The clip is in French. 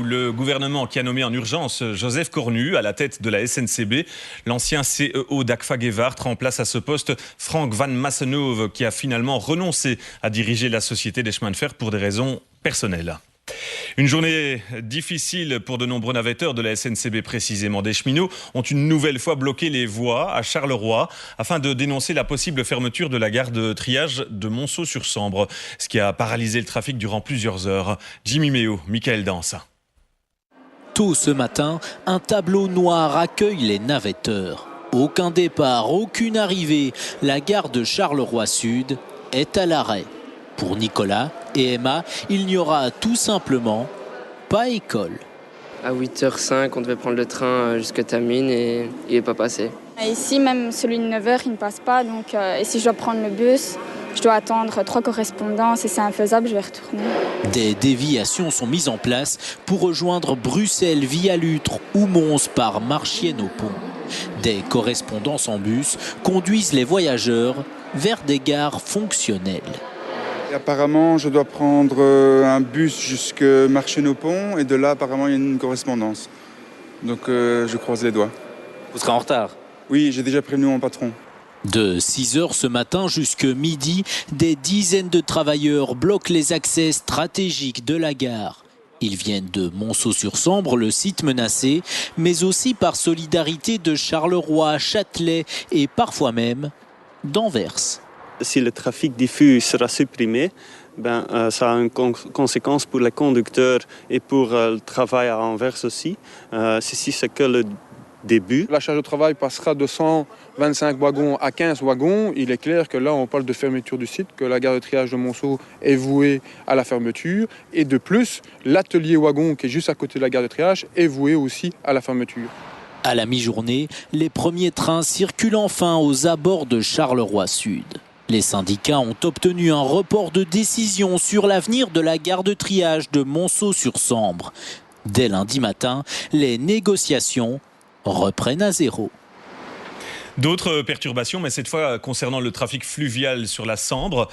le gouvernement qui a nommé en urgence Joseph Cornu à la tête de la SNCB. L'ancien CEO d'Agfa Gewart remplace à ce poste Frank van Massenhove qui a finalement renoncé à diriger la société des chemins de fer pour des raisons personnelles. Une journée difficile pour de nombreux navetteurs de la SNCB précisément. Des cheminots ont une nouvelle fois bloqué les voies à Charleroi afin de dénoncer la possible fermeture de la gare de triage de Monceau-sur-Sambre, ce qui a paralysé le trafic durant plusieurs heures. Jimmy Méo, Michael Danse. Tôt ce matin, un tableau noir accueille les navetteurs. Aucun départ, aucune arrivée. La gare de Charleroi-Sud est à l'arrêt. Pour Nicolas et Emma, il n'y aura tout simplement pas école. À 8h05, on devait prendre le train jusqu'à Tamines et il n'est pas passé. Ici, même celui de 9h, il ne passe pas. Donc, et si je dois prendre le bus, je dois attendre 3 correspondances et c'est infaisable, je vais retourner. Des déviations sont mises en place pour rejoindre Bruxelles via Lutre ou Mons par Marchienne-au-Pont. Des correspondances en bus conduisent les voyageurs vers des gares fonctionnelles. Et apparemment, je dois prendre un bus jusqu'à Marchienne-au-Pont et de là, apparemment, il y a une correspondance. Donc, je croise les doigts. Vous serez en retard? Oui, j'ai déjà prévenu mon patron. De 6h ce matin jusqu'à midi, des dizaines de travailleurs bloquent les accès stratégiques de la gare. Ils viennent de Monceau-sur-Sambre, le site menacé, mais aussi par solidarité de Charleroi, Châtelet et parfois même d'Anvers. Si le trafic diffus sera supprimé, ça a une conséquence pour les conducteurs et pour le travail à Anvers aussi. Ceci, c'est que le début. La charge de travail passera de 125 wagons à 15 wagons. Il est clair que là, on parle de fermeture du site, que la gare de triage de Monceau est vouée à la fermeture. Et de plus, l'atelier wagon qui est juste à côté de la gare de triage est voué aussi à la fermeture. À la mi-journée, les premiers trains circulent enfin aux abords de Charleroi-Sud. Les syndicats ont obtenu un report de décision sur l'avenir de la gare de triage de Monceau-sur-Sambre. Dès lundi matin, les négociations reprennent à zéro. D'autres perturbations, mais cette fois concernant le trafic fluvial sur la Sambre.